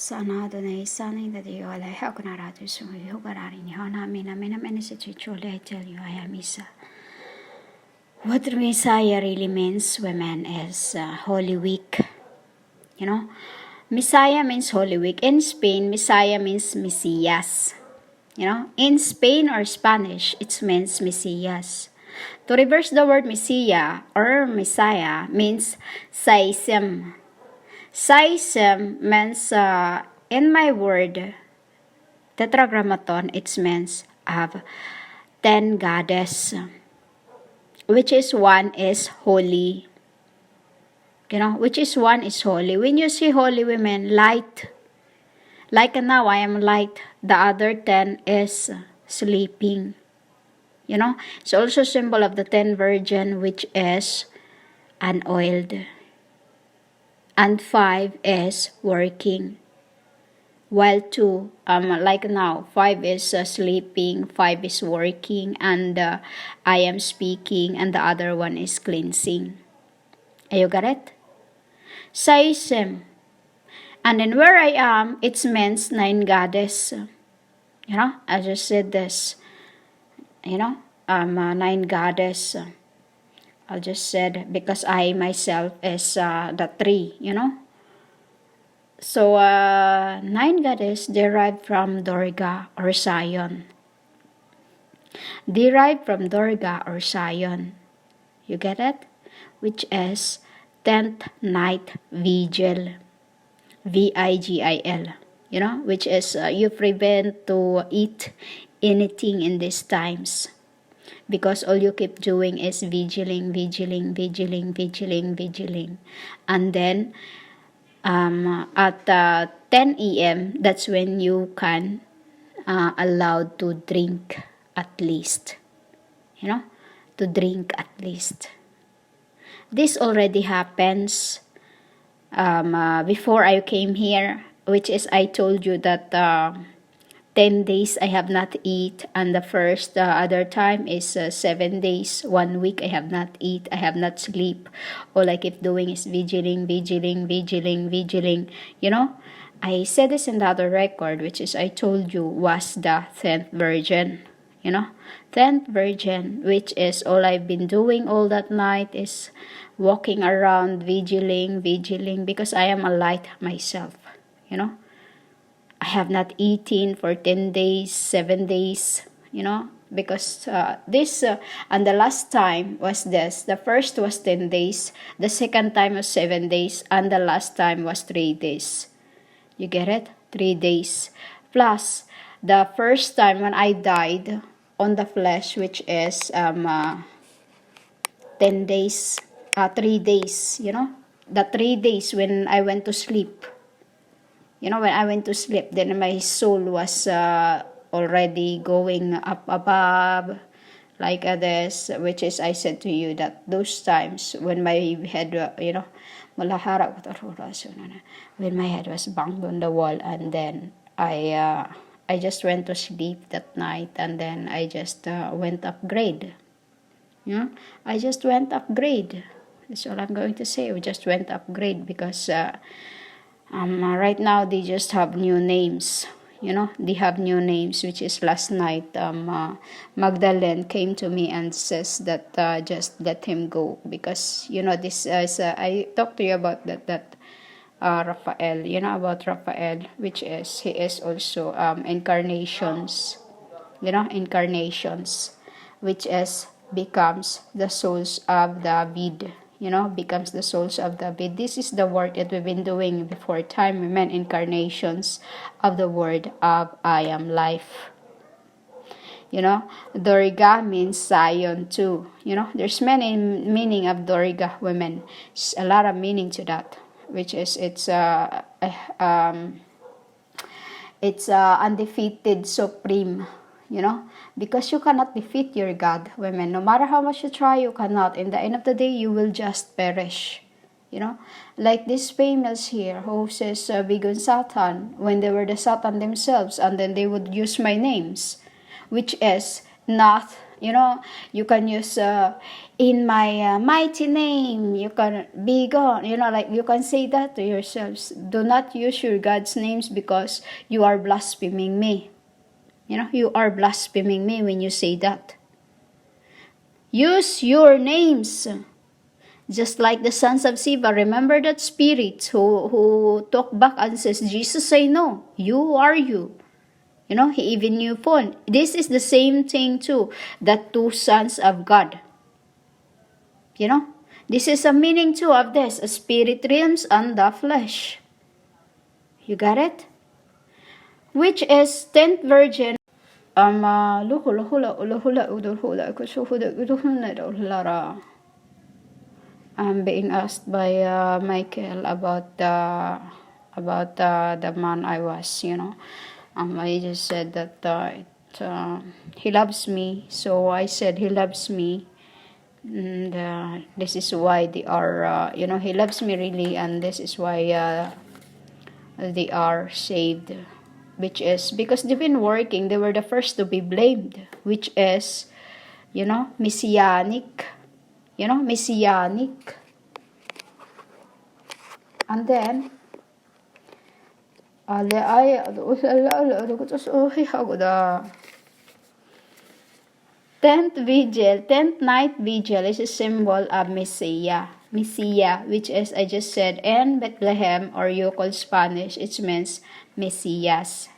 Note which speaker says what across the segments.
Speaker 1: Sana Adonai, Sana in the day, all I have to so you got in Hana, Mina, I tell you, I am Isa. What Messiah really means, women, is Holy Week. You know, Messiah means Holy Week. In Spain, Messiah means mesiyas. You know, in Spain or Spanish, it means mesiyas. To reverse the word Messiah or Messiah means saism. Saism means, in my word, tetragrammaton, it means have 10 goddess, which is one is holy. Which is one is holy. When you see holy women, light. Like now, I am light. The other 10 is sleeping. It's also symbol of the 10 virgin, which is unoiled. And 5 is working. While 2, like now, 5 is sleeping, 5 is working, and I am speaking, and the other one is cleansing. You got it? Saism. And then where I am, it means 9 goddess. I just said this. 9 goddess. I just said because I myself is the 3, So, 9 goddess derived from Durga or Sion. Derived from Durga or Sion. You get it? Which is 10th night vigil. vigil. Which is you prevent to eat anything in these times. Because all you keep doing is vigiling. And then, at 10 a.m., that's when you can allowed to drink at least. To drink at least. This already happens before I came here, which is I told you that 10 days I have not eat, and the first other time is 7 days, 1 week I have not eat, I have not sleep. All I keep doing is vigiling. I said this in the other record, which is I told you was the 10th virgin. 10th virgin, which is all I've been doing all that night is walking around vigiling, because I am a light myself. I have not eaten for 10 days, 7 days, because this, and the last time was this. The first was 10 days, the second time was 7 days, and the last time was 3 days. You get it? 3 days. Plus, the first time when I died on the flesh, which is 10 days, 3 days, the 3 days when I went to sleep. When I went to sleep, then my soul was already going up above, like this, which is I said to you that those times when my head, when my head was banged on the wall, and then I just went to sleep that night, and then I just went upgrade. I just went upgrade. That's all I'm going to say. We just went upgrade because right now they just have new names. They have new names, which is last night Magdalene came to me and says that just let him go, because this is I talked to you about that Raphael, about Raphael, which is he is also incarnations, incarnations, which is becomes the souls of David, becomes the souls of David. This is the work that we've been doing before time, women, incarnations of the word of I am life. Durga means Zion too. There's many meaning of Durga, women. It's a lot of meaning to that, which is it's undefeated supreme, because you cannot defeat your God, women. No matter how much you try, you cannot. In the end of the day, you will just perish. Like this famous here who says Bigun Satan, when they were the Satan themselves, and then they would use my names, which is not You can use in my mighty name, you can be gone. Like you can say that to yourselves. Do not use your God's names because you are blaspheming me. You are blaspheming me when you say that. Use your names. Just like the sons of Siva, remember that spirit who talked back and says, Jesus, I know, you are you. He even knew phone. This is the same thing too, the two sons of God. This is a meaning too of this, a spirit realms and the flesh. You got it? Which is 10th virgin. I'm being asked by Michael about the man I was, I just said that he loves me, so I said he loves me, and this is why they are, he loves me really, and this is why they are saved, which is because they've been working. They were the first to be blamed, which is, messianic. Messianic. And then, 10th night vigil is a symbol of Messiah, which is, I just said, in Bethlehem, or you call Spanish, it means mesiyas,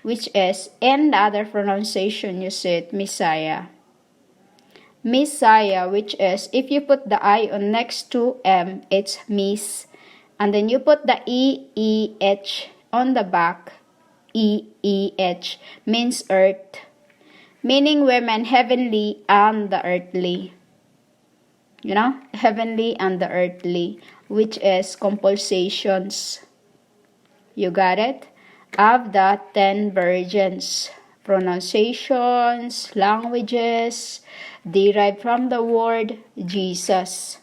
Speaker 1: which is, in the other pronunciation, you say it, Messiah. Messiah, which is, if you put the I on next to M, it's Miss. And then you put the E-E-H on the back, E-E-H, means earth. Meaning women, heavenly and the earthly. Heavenly and the earthly, which is compulsations. You got it? Of the 10 virgins. Pronunciations, languages, derived from the word Jesus.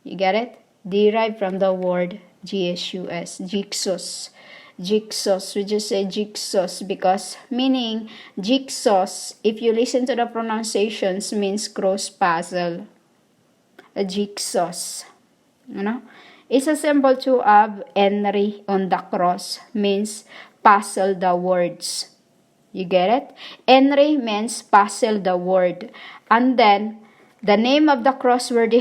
Speaker 1: You get it? Derived from the word Jesus, Jixos. Jigsaws, we just say jigsaws because meaning jigsaws, if you listen to the pronunciations, means cross puzzle. A jigsaws, it's a symbol too of Henry on the cross, means puzzle the words. You get it? Henry means puzzle the word. And then the name of the cross where they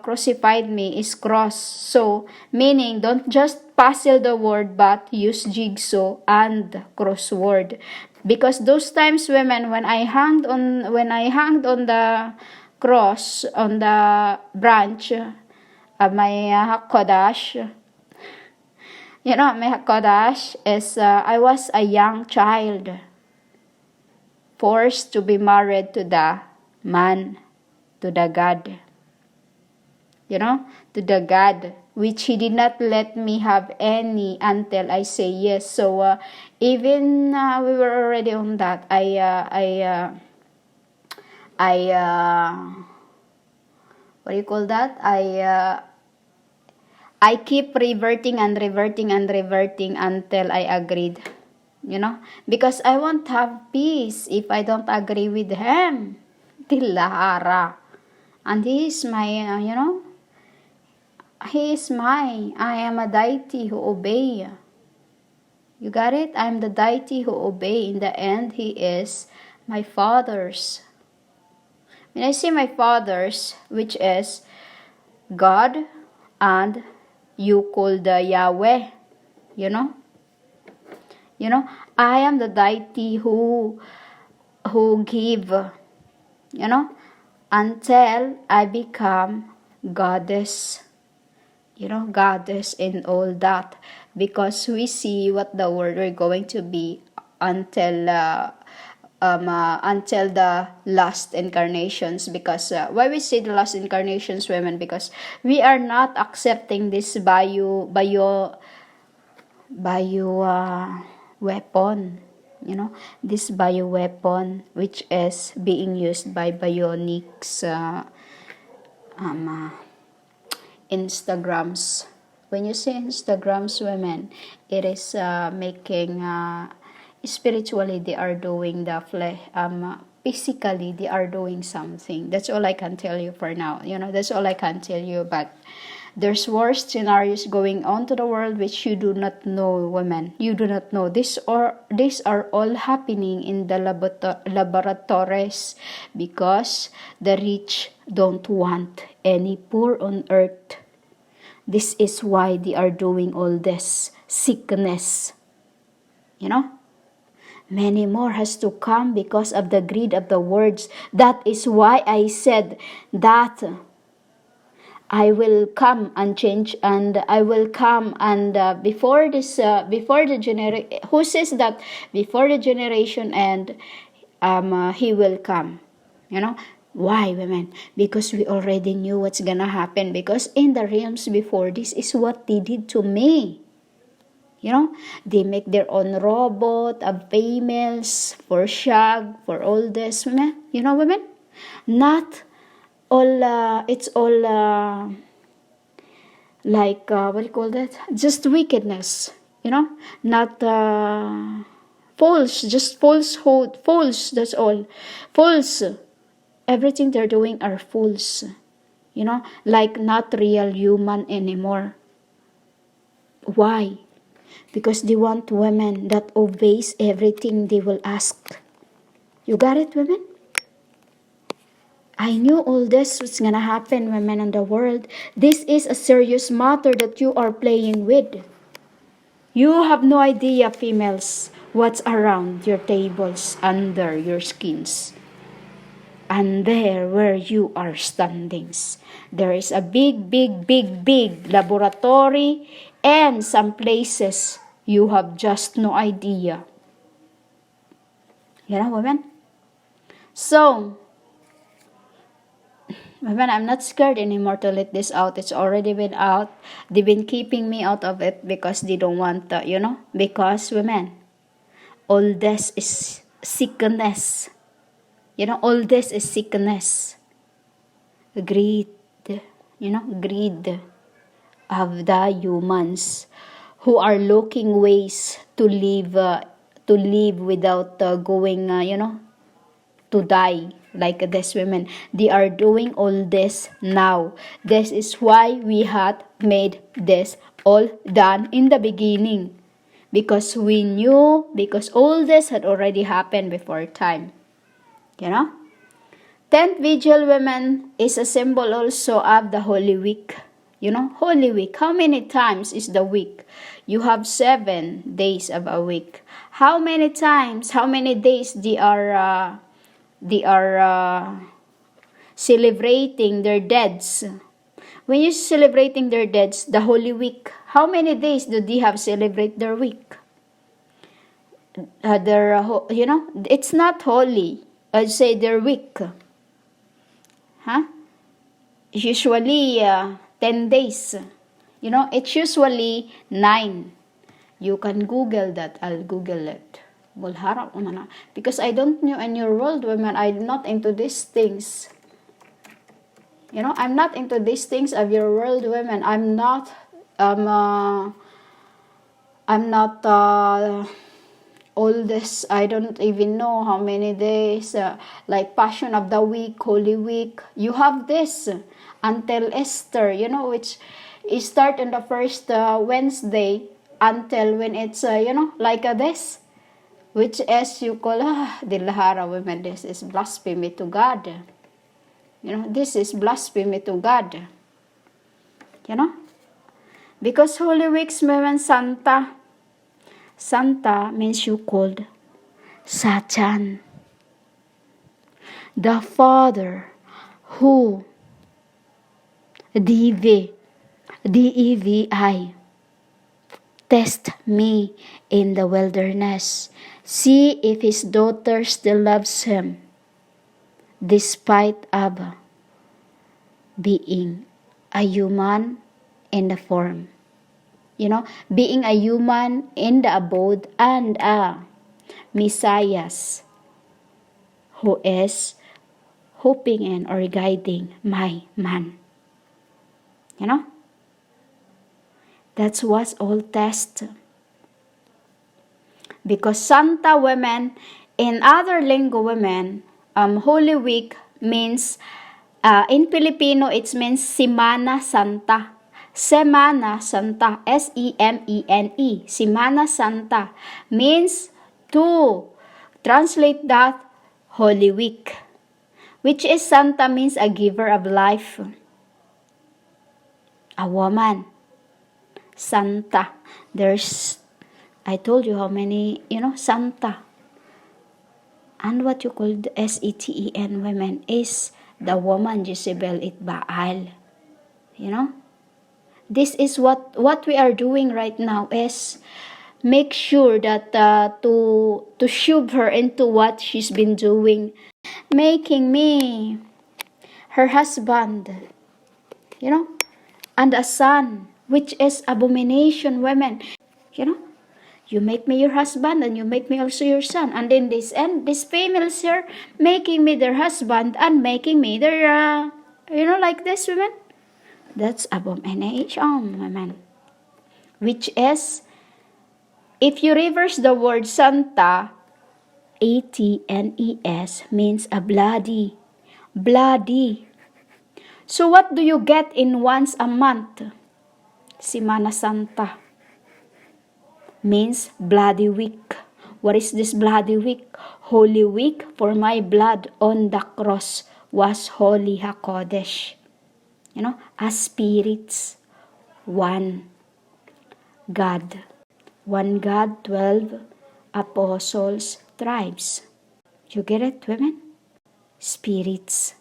Speaker 1: crucified me is cross. So, meaning don't just puzzle the word but use jigsaw and crossword. Because those times when I hanged on the cross, on the branch of my Kodash, my Kodash is I was a young child forced to be married to the man, to the God, to the God, which he did not let me have any until I say yes. So even we were already on that, what do you call that? I keep reverting until I agreed, because I won't have peace if I don't agree with him. Tilahara. And he is my, he is mine. I am a deity who obey. You got it? I am the deity who obey. In the end, he is my father's. When I say my father's, which is God, and you call the Yahweh, I am the deity who give, until I become goddess, goddess in all that, because we see what the word we're going to be until the last incarnations. Because why we say the last incarnations, women? Because we are not accepting this bio weapon, this bio weapon, which is being used by bionics Instagrams. When you say Instagrams, women, it is making spiritually they are doing the flesh, physically they are doing something. That's all I can tell you for now. That's all I can tell you. But there's worse scenarios going on to the world which you do not know, women. You do not know. These are all happening in the laboratories, because the rich don't want any poor on earth. This is why they are doing all this sickness. Many more has to come because of the greed of the words. That is why I said that I will come and change, and I will come, and before the generation, who says that before the generation end, he will come. Why, women? Because we already knew what's gonna happen. Because in the realms before, this is what they did to me. They make their own robot of females for shag, for all this, women. Women? Not all, it's all like, what do you call that? Just wickedness, not false, just falsehood, false, that's all. False. Everything they're doing are false, like not real human anymore. Why? Because they want women that obeys everything they will ask. You got it, women? I knew all this was gonna happen, women in the world. This is a serious matter that you are playing with. You have no idea, females, what's around your tables, under your skins. And there where you are standing, there is a big, big, big, big laboratory, and some places you have just no idea. Women? So, women, I'm not scared anymore to let this out. It's already been out. They've been keeping me out of it because they don't want, because, women, all this is sickness. All this is sickness. Greed, greed of the humans who are looking ways to live without going, to die. Like this, women, they are doing all this now. This is why we had made this all done in the beginning, because we knew, because all this had already happened before time. 10th Vigil, women, is a symbol also of the Holy Week. Holy Week. How many times is the week? You have 7 days of a week. How many times, how many days they are celebrating their deads? When you're celebrating their deads, the Holy Week, how many days do they have celebrate their week? It's not holy. I'd say their week. Usually 10 days. It's usually 9. You can Google that. I'll Google it. Because I don't know in your world, women, I'm not into these things. I'm not into these things of your world, women. I'm not all this. I don't even know how many days, like Passion of the Week, Holy Week. You have this until Easter, which is start on the first Wednesday until when it's, like this, which as you call, Dilahara, women, this is blasphemy to God. This is blasphemy to God. Because Holy Weeks, women, Santa. Santa means you called Satan, the father who DEVI test me in the wilderness, see if his daughter still loves him despite of being a human in the form. Being a human in the abode, and a mesiyas who is hoping in or guiding my man. That's what's all test. Because Santa women, in other lingo women, Holy Week means, in Filipino, it means Semana Santa. Semana Santa, S-E-M-E-N-E, Semana Santa, means to translate that Holy Week, which is Santa means a giver of life, a woman, Santa. There's, I told you how many, Santa. And what you call the Seten women is the woman Jezebel it Baal. This is what we are doing right now, is make sure that to shove her into what she's been doing, making me her husband, and a son, which is abomination, women. You make me your husband and you make me also your son. And in this end, these females here making me their husband and making me their, like this, women. That's abomination, women. Which is, if you reverse the word Santa, A-T-N-E-S, means a bloody. Bloody. So what do you get in once a month? Semana Santa. Means bloody week. What is this bloody week? Holy week, for my blood on the cross was holy HaKodesh. As spirits, one God. One God, 12 apostles, tribes. You get it, women? Spirits.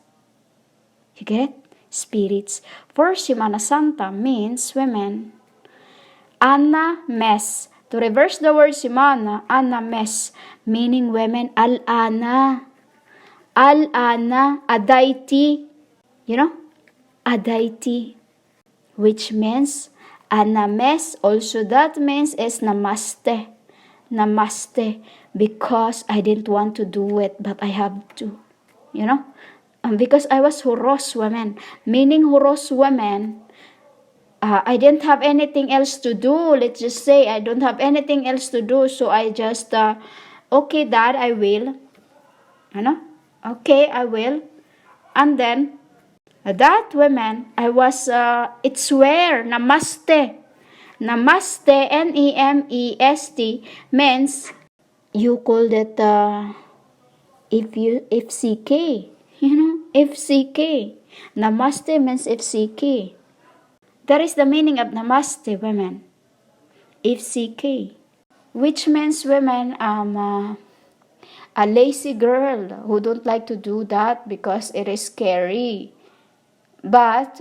Speaker 1: You get it? Spirits. For Semana Santa means, women, Anna Mes. To reverse the word Semana, Anna Mes, meaning women, Al-Ana. Al-Ana, a deity. A deity. Which means, Anna Mes, also that means is Namaste. Namaste. Because I didn't want to do it, but I have to. Because I was Huros woman. Meaning Huros woman, I didn't have anything else to do. Let's just say I don't have anything else to do. So I just, okay, Dad, I will. Okay, I will. And then, that woman, I was, it's where, Namaste. Namaste, N-E-M-E-S-T, means, you called it, FCK. FCK. Namaste means FCK. That is the meaning of Namaste, women. FCK. Which means, women, a lazy girl who don't like to do that because it is scary. But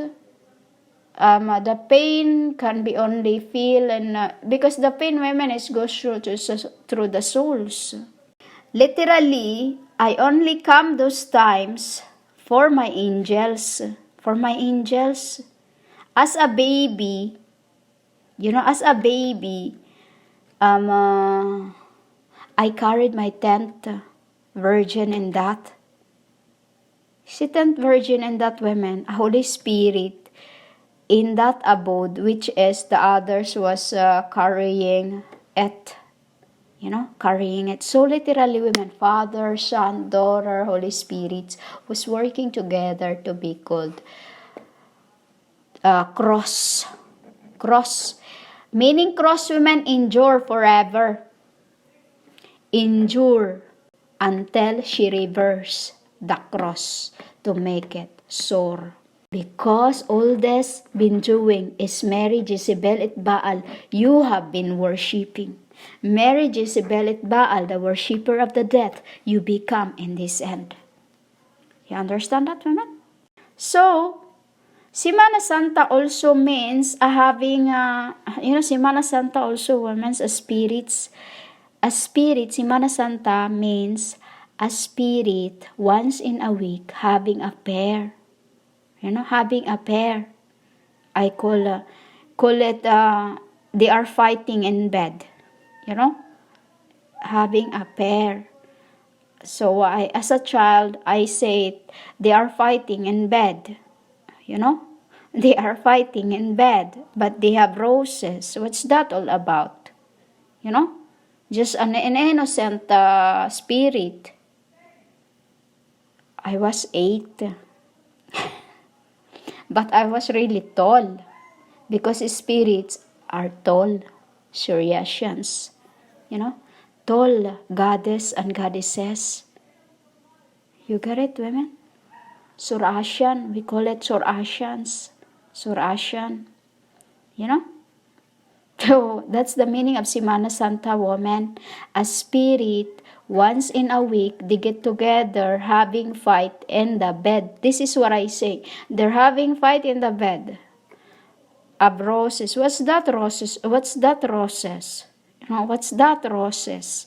Speaker 1: the pain can be only feel, and because the pain, women, is goes through the souls. Literally, I only come those times for my angels. For my angels. As a baby, I carried my 10th virgin in that. Si 10th virgin in that, women, a Holy Spirit in that abode, which is the others was carrying it. Carrying it. So literally, women, Father, Son, Daughter, Holy Spirit was working together to be called cross. Cross. Meaning cross, women, endure forever. Endure until she reverse the cross to make it soar. Because all this been doing is Mary, Jezebel, et Baal, you have been worshipping. Mary, Jezebel, et Baal, the worshipper of the death, you become in this end. You understand that, women? So, Semana Santa also means having, Semana Santa also means a spirit. A spirit, Semana Santa means a spirit once in a week having a pair. Having a pair. I call it, they are fighting in bed. Having a pair. So as a child, I say they are fighting in bed. They are fighting in bed, but they have roses. What's that all about? just an innocent spirit. I was 8, but I was really tall because spirits are tall, Suryasyans, tall goddess and goddesses. You get it, women? Surasian, we call it Surasians, Surasian, you know? So that's the meaning of Semana Santa, woman. A spirit, once in a week, they get together having fight in the bed. This is what I say. They're having fight in the bed of roses. What's that roses? What's that roses? What's that roses?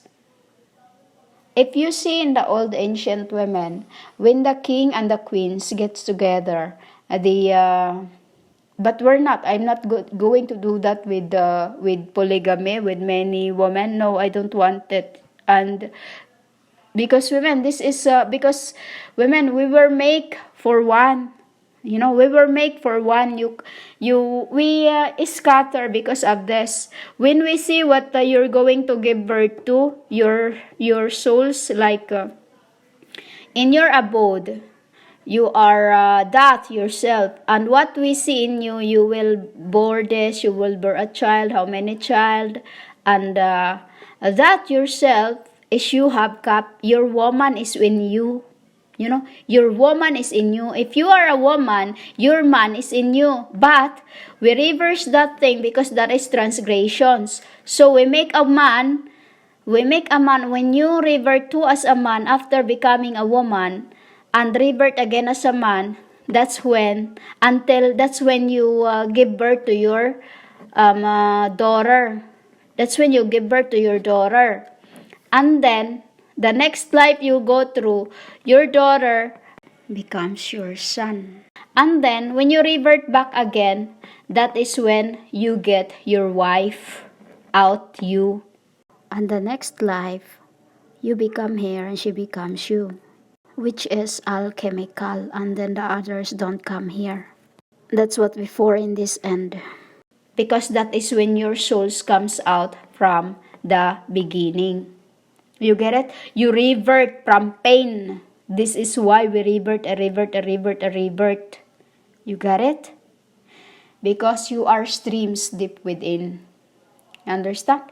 Speaker 1: If you see in the old ancient women, when the king and the queens gets together, but we're not. I'm not going to do that with polygamy, with many women. No, I don't want it. And because women, this is because women, we were made for one. We were made for one. We scatter because of this. When we see what you're going to give birth to, your souls, like in your abode, you are that yourself, and what we see in you, you will bore this, you will bear a child, how many child, and that yourself is you have kept. Your woman is in you. Your woman is in you. If you are a woman, your man is in you. But we reverse that thing because that is transgressions. So we make a man. When you revert to as a man after becoming a woman and revert again as a man, that's when you give birth to your daughter. That's when you give birth to your daughter. And then the next life you go through, your daughter becomes your son. And then when you revert back again, that is when you get your wife out you. And the next life, you become her and she becomes you, which is alchemical, and then the others don't come here. That's what we for in this end. Because that is when your souls comes out from the beginning. You get it? You revert from pain. This is why we revert, a revert, a revert, a revert. You got it? Because you are streams deep within. Understand?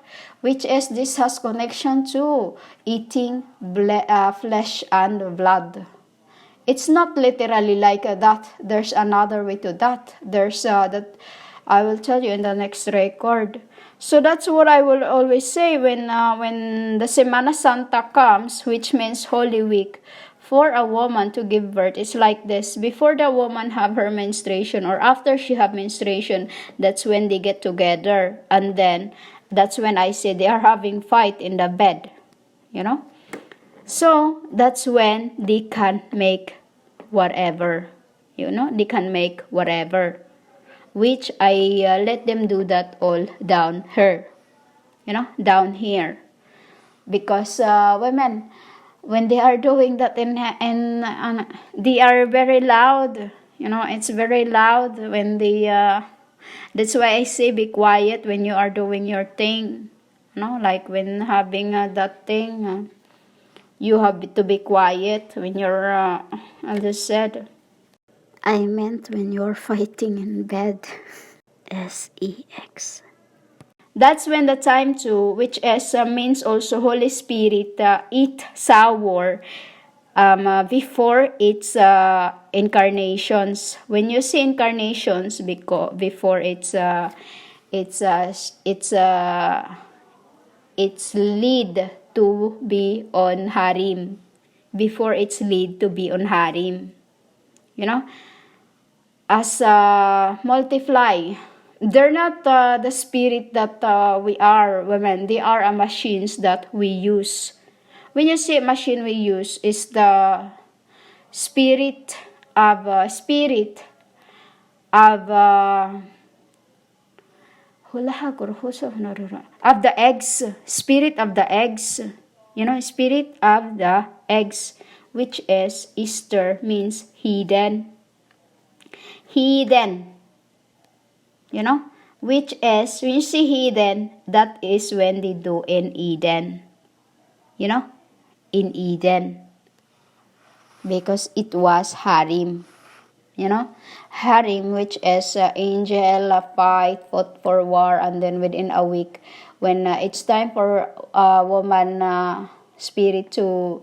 Speaker 1: Which is, this has connection to eating flesh and blood. It's not literally like that. There's another way to that. There's that I will tell you in the next record. So that's what I will always say when the Semana Santa comes, which means Holy Week. For a woman to give birth, it's like this. Before the woman have her menstruation or after she have menstruation, that's when they get together. And then, that's when I say they are having fight in the bed. So, that's when they can make whatever. They can make whatever. Which I let them do that all down here. Down here. Because women, when they are doing that they are very loud. It's very loud when they that's why I say be quiet when you are doing your thing. Like when having that thing, you have to be quiet when you're I just said, I meant when you're fighting in bed. sex. That's when the time to, which is means also Holy Spirit, eat sour before its incarnations. When you see incarnations, before it's lead to be on harem. Before it's lead to be on harem. As multiply. They're not the spirit that we are, women. They are machines that we use. When you say machine we use, is the spirit of of the eggs. Spirit of the eggs. Spirit of the eggs, which is Easter, means hidden. which is, when you see hidden, that is when they do in Eden. You know, in Eden. Because it was harem. You know, harem, which is angel fight, fought for war, and then within a week, when it's time for woman spirit to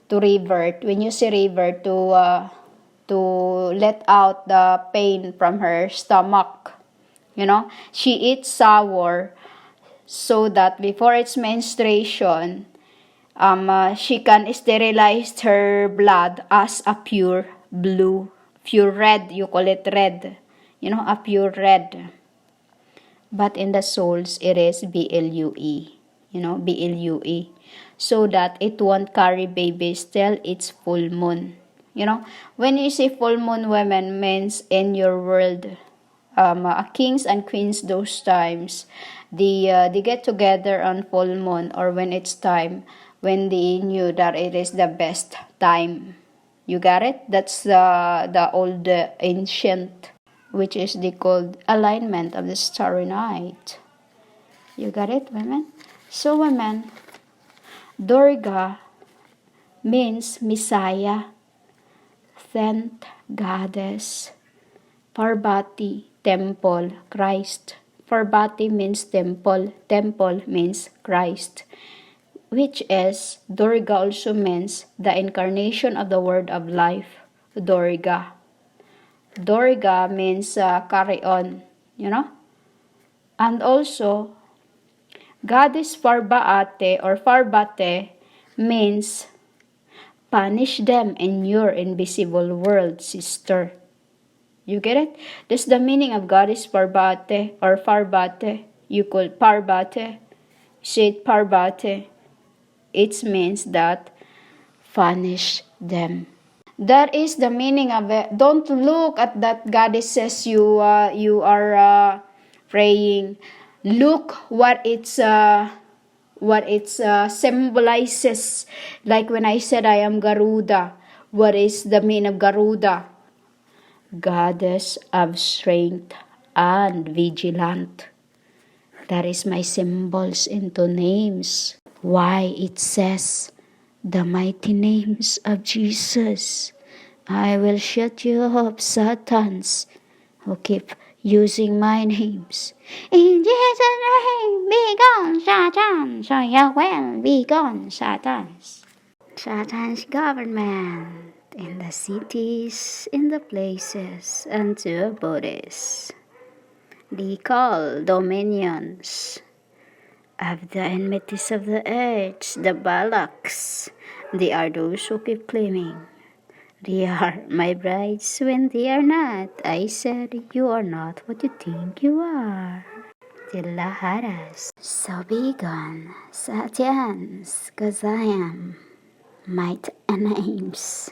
Speaker 1: revert, when you see revert, to let out the pain from her stomach. You know, she eats sour so that before its menstruation, she can sterilize her blood as a pure blue, pure red, you call it red, you know, a pure red. But in the souls, it is BLUE, you know, BLUE, so that it won't carry babies till it's full moon. You know, when you see full moon women, means in your world, kings and queens those times, they get together on full moon, or when it's time, when they knew that it is the best time. You got it? That's the old ancient, which is the called alignment of the starry night. You got it, women? So women, Durga means Messiah, sent goddess. Parvati, temple, Christ. Parvati means temple. Temple means Christ. Which is, Durga also means the incarnation of the word of life. Durga. Durga means carry on, you know. And also, Goddess Parvati or Parvati means punish them in your invisible world, sister. You get it? That's the meaning of Goddess Parvati or Parvati. You call Parvati. Say it Parvati. It means that punish them. That is the meaning of it. Don't look at that goddesses you are praying. Look what it symbolizes. Like when I said I am Garuda. What is the meaning of Garuda? Goddess of strength and vigilant. That is my symbols into names. Why it says the mighty names of Jesus. I will shut you up, Satans, who keep using my names. In Jesus' name, be gone, Satan. So you will be gone, Satans. Satan's government in the cities, in the places, and to bodies. They call dominions of the enmities of the earth, the Balaks. They are those who keep claiming they are my brides when they are not. I said you are not what you think you are. Tilaharas. So be gone, Satyans, 'cause I am might and names.